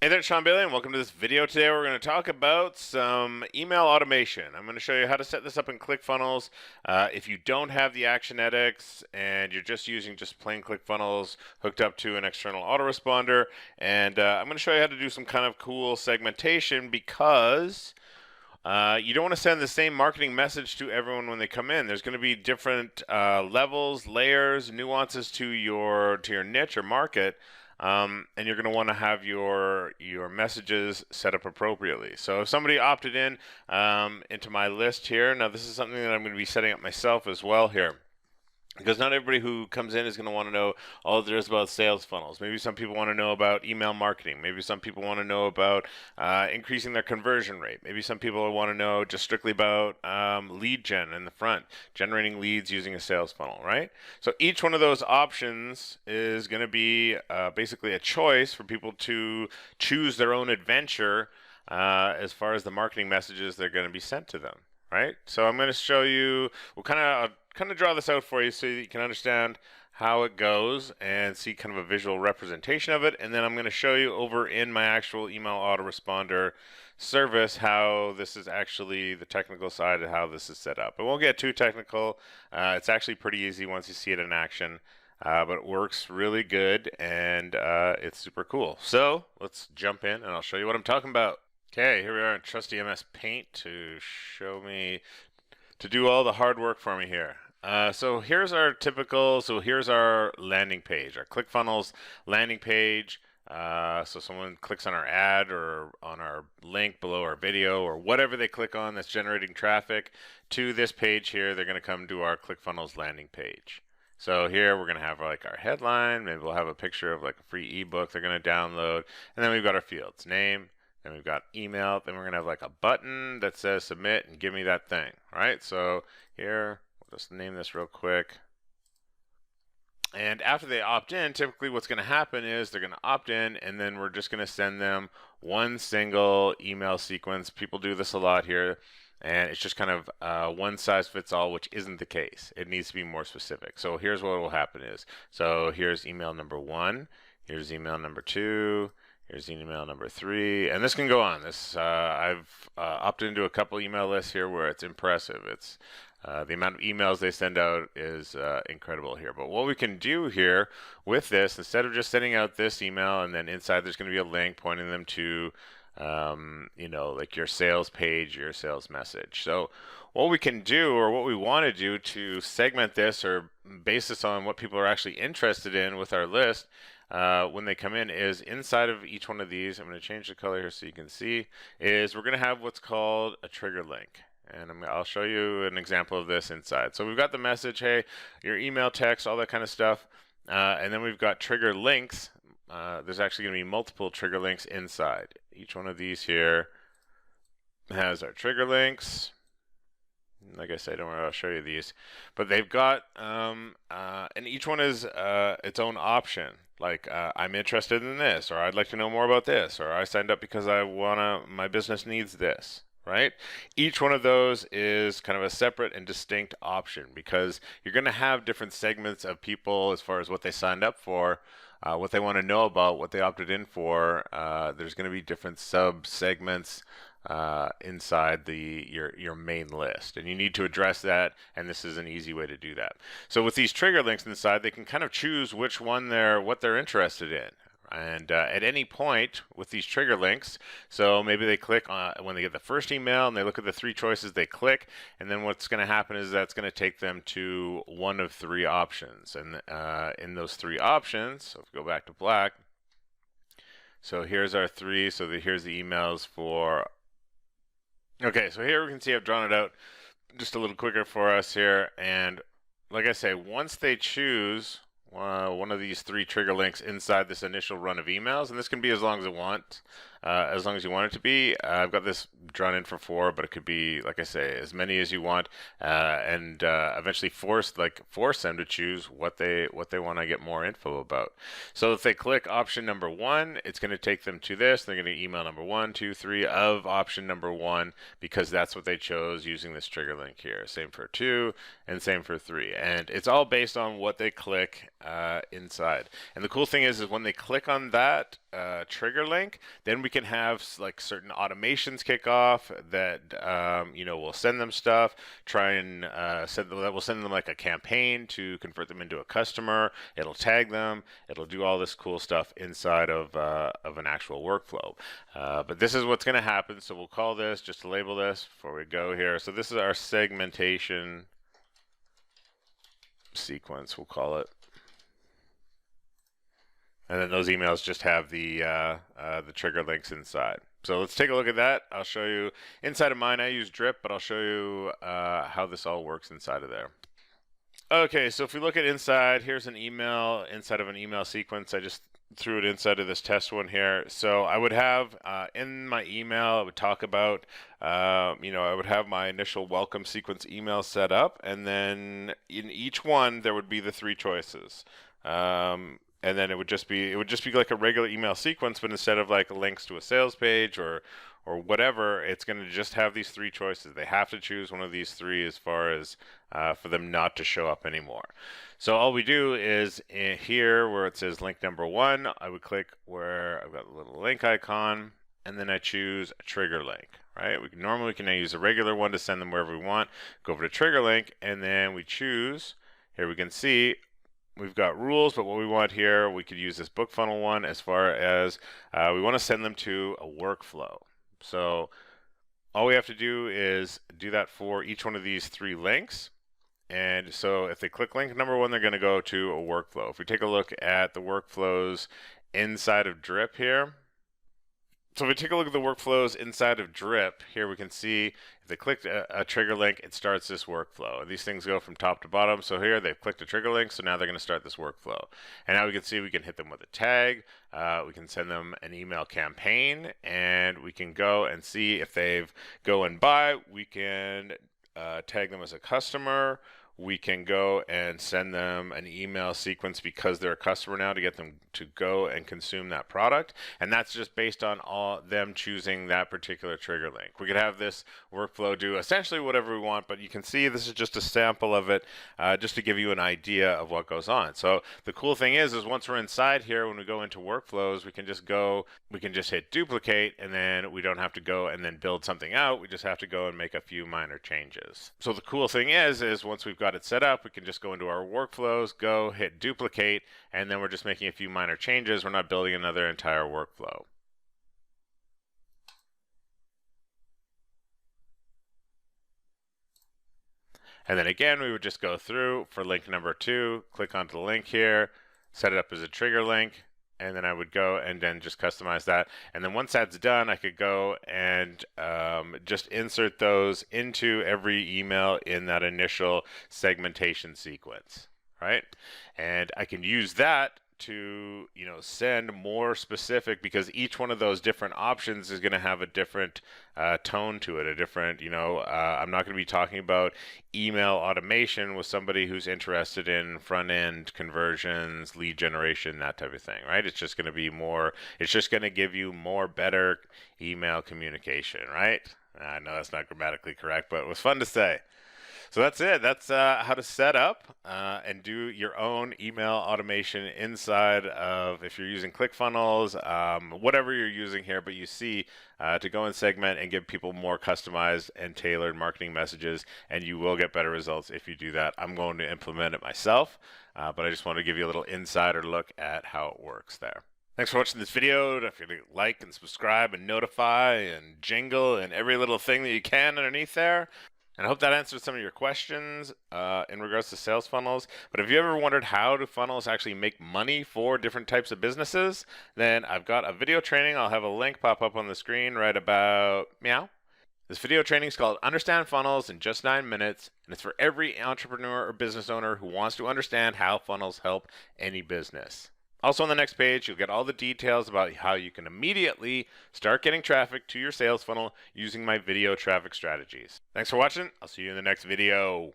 Hey there, Sean Bailey, and welcome to this video. Today we're going to talk about some email automation. I'm going to show you how to set this up in ClickFunnels. If you don't have the Actionetics and you're just using just plain ClickFunnels hooked up to an external autoresponder, and I'm going to show you how to do some kind of cool segmentation because you don't want to send the same marketing message to everyone when they come in. There's going to be different levels, layers, nuances to your niche or market. And you're going to want to have your messages set up appropriately. So if somebody opted in into my list here, now this is something that I'm going to be setting up myself as well here. Because not everybody who comes in is going to want to know all there is about sales funnels. Maybe some people want to know about email marketing. Maybe some people want to know about increasing their conversion rate. Maybe some people want to know just strictly about lead gen in the front, generating leads using a sales funnel, right? So each one of those options is going to be basically a choice for people to choose their own adventure as far as the marketing messages they're going to be sent to them. Right? So I'm going to show you, we'll kind of draw this out for you so that you can understand how it goes and see kind of a visual representation of it. And then I'm going to show you over in my actual email autoresponder service how this is actually the technical side of how this is set up. It won't get too technical. It's actually pretty easy once you see it in action. But it works really good and it's super cool. So let's jump in and I'll show you what I'm talking about. Okay, here we are in trusty MS Paint to show me, to do all the hard work for me here. So here's our landing page, our ClickFunnels landing page. So someone clicks on our ad or on our link below our video or whatever they click on that's generating traffic to this page here, they're going to come to our ClickFunnels landing page. So here we're going to have like our headline, maybe we'll have a picture of like a free ebook they're going to download, and then we've got our fields, name, then we've got email, then we're going to have like a button that says submit and give me that thing, right? So here, we'll just name this real quick. And after they opt in, typically what's going to happen is they're going to opt in and then we're just going to send them one single email sequence. People do this a lot here. And it's just kind of one size fits all, which isn't the case. It needs to be more specific. So here's what will happen is, so here's email number 1, here's email number 2, here's email number 3, and this can go on. This I've opted into a couple email lists here where it's impressive. It's the amount of emails they send out is incredible here. But what we can do here with this, instead of just sending out this email and then inside there's going to be a link pointing them to like your sales page, your sales message. So what we can do, or what we want to do to segment this or base this on what people are actually interested in with our list when they come in, is inside of each one of these, I'm going to change the color here so you can see, is we're going to have what's called a trigger link. And I'll show you an example of this inside. So we've got the message, hey, your email, text, all that kind of stuff. And then we've got trigger links. There's actually going to be multiple trigger links inside. Each one of these here has our trigger links. Like I said, don't worry, I'll show you these. But they've got, and each one is its own option. Like, I'm interested in this, or I'd like to know more about this, or I signed up because my business needs this, right? Each one of those is kind of a separate and distinct option because you're going to have different segments of people as far as what they signed up for. What they want to know about, what they opted in for. There's going to be different sub-segments inside your main list, and you need to address that, and this is an easy way to do that. So with these trigger links inside, they can kind of choose which one what they're interested in. And at any point with these trigger links, so maybe they click on when they get the first email and they look at the 3 choices, they click, and then what's going to happen is that's going to take them to one of 3 options. And in those 3 options, so if we go back to black, so here's our 3, so here's the emails for, okay, so here we can see I've drawn it out just a little quicker for us here. And like I say, once they choose one of these 3 trigger links inside this initial run of emails, and this can be as long as you want it to be. I've got this drawn in for 4, but it could be, like I say, as many as you want, and eventually force them to choose what they want to get more info about. So if they click option number 1, it's going to take them to this. They're going to email number 1, 2, 3 of option number 1 because that's what they chose using this trigger link here. Same for 2 and same for 3, and it's all based on what they click inside. And the cool thing is when they click on that trigger link, then we can have like certain automations kick off that will send them stuff. Try and send them, that will send them like a campaign to convert them into a customer. It'll tag them. It'll do all this cool stuff inside of an actual workflow. But this is what's going to happen. So we'll call this, just to label this before we go here. So this is our segmentation sequence, we'll call it. And then those emails just have the trigger links inside. So let's take a look at that. I'll show you inside of mine. I use Drip, but I'll show you how this all works inside of there. Okay, so if we look at inside, here's an email inside of an email sequence. I just threw it inside of this test one here. So I would have in my email, I would talk about, I would have my initial welcome sequence email set up, and then in each one there would be the 3 choices. And then it would just be like a regular email sequence, but instead of like links to a sales page or whatever, it's going to just have these 3 choices. They have to choose one of these 3 as far as for them not to show up anymore. So all we do is in here where it says link number 1, I would click where I've got a little link icon, and then I choose a trigger link. Right? Normally we can use a regular one to send them wherever we want. Go over to trigger link, and then we choose. Here we can see we've got rules, but what we want here, we could use this book funnel one as far as we want to send them to a workflow. So all we have to do is do that for each one of these 3 links. And so if they click link number 1, they're going to go to a workflow. If we take a look at the workflows inside of Drip here, so if we take a look at the workflows inside of Drip, here we can see if they click a trigger link, it starts this workflow. And these things go from top to bottom. So here they've clicked a trigger link, so now they're going to start this workflow. And now we can see we can hit them with a tag, we can send them an email campaign, and we can go and see if they've go and buy. We can tag them as a customer. We can go and send them an email sequence because they're a customer now to get them to go and consume that product. And that's just based on all them choosing that particular trigger link. We could have this workflow do essentially whatever we want, but you can see this is just a sample of it just to give you an idea of what goes on. So the cool thing is once we're inside here, when we go into workflows, we can just hit duplicate, and then we don't have to go and then build something out. We just have to go and make a few minor changes. So the cool thing is once we've got it set up, we can just go into our workflows, go hit duplicate, and then we're just making a few minor changes. We're not building another entire workflow. And then again, we would just go through for link number 2, click onto the link here, set it up as a trigger link, and then I would go and then just customize that. And then once that's done, I could go and just insert those into every email in that initial segmentation sequence, right? And I can use that to send more specific, because each one of those different options is going to have a different tone to it, a different I'm not going to be talking about email automation with somebody who's interested in front end conversions, lead generation, that type of thing, right? It's just going to be more, it's just going to give you more better email communication, right? I know that's not grammatically correct, but it was fun to say. So that's it. That's how to set up and do your own email automation inside of, if you're using ClickFunnels, whatever you're using here, but you see to go and segment and give people more customized and tailored marketing messages, and you will get better results if you do that. I'm going to implement it myself, but I just want to give you a little insider look at how it works there. Thanks for watching this video. Don't forget to like and subscribe and notify and jingle and every little thing that you can underneath there. And I hope that answers some of your questions in regards to sales funnels. But if you ever wondered how do funnels actually make money for different types of businesses, then I've got a video training. I'll have a link pop up on the screen right about meow. This video training is called Understand Funnels in Just 9 Minutes, and it's for every entrepreneur or business owner who wants to understand how funnels help any business. Also on the next page, you'll get all the details about how you can immediately start getting traffic to your sales funnel using my video traffic strategies. Thanks for watching. I'll see you in the next video.